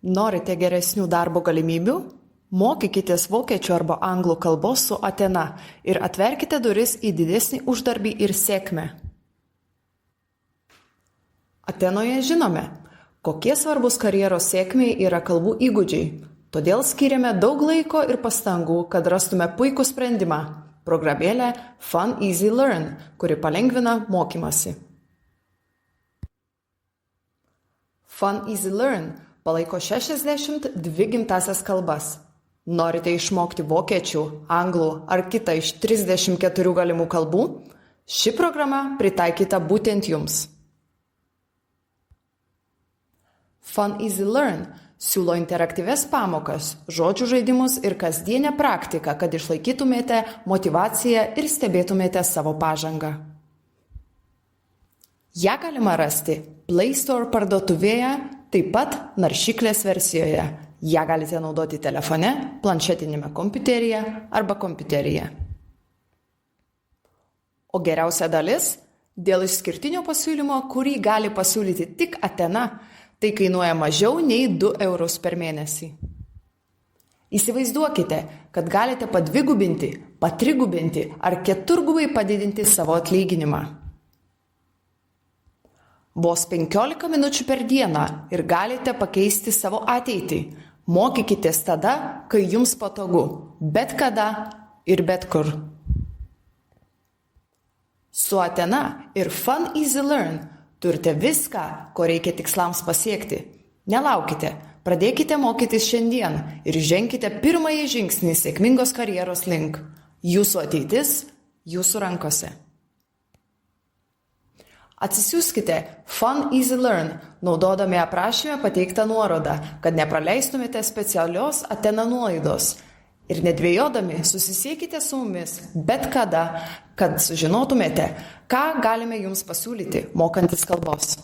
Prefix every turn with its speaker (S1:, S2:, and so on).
S1: Norite geresnių darbo galimybių? Mokykitės vokiečių arba anglų kalbos su Atena ir atverkite duris į didesnį uždarbį ir sėkmę. Atenoje žinome, kokie svarbus karjeros sėkmiai yra kalbų įgūdžiai, todėl skiriame daug laiko ir pastangų, kad rastume puikų sprendimą – programėlę Fun Easy Learn, kuri palengvina mokymasi. Fun Easy Learn palaiko 62 gimtasias kalbas. Norite išmokti vokiečių, anglų ar kitą iš 34 galimų kalbų? Ši programa pritaikyta būtent jums. Fun Easy Learn siūlo interaktyvias pamokas, žodžių žaidimus ir kasdienę praktiką, kad išlaikytumėte motyvaciją ir stebėtumėte savo pažangą. Ja galima rasti Play Store parduotuvėje, taip pat naršyklės versijoje. Ja galite naudoti telefone, planšetinėme kompiuteryje arba kompiuteryje. O geriausia dalis – dėl išskirtinio pasiūlymo, kurį gali pasiūlyti tik Atena, tai kainuoja mažiau nei 2 eurus per mėnesį. Įsivaizduokite, kad galite padvigubinti, patrigubinti ar keturgubai padidinti savo atlyginimą. Vos 15 minučių per dieną ir galite pakeisti savo ateitį. Mokykitės tada, kai jums patogu, bet kada ir bet kur. Su Atena ir Fun Easy Learn turite viską, ko reikia tikslams pasiekti. Nelaukite, pradėkite mokytis šiandien ir ženkite pirmąjį žingsnį sėkmingos karjeros link. Jūsų ateitis jūsų rankose. Atsisiųskite Fun Easy Learn, naudodami aprašyme pateiktą nuorodą, kad nepraleistumėte specialios Atena nuolaidos. Ir nedvejodami susisiekite su mumis bet kada, kad sužinotumėte, ką galime jums pasiūlyti mokantis kalbos.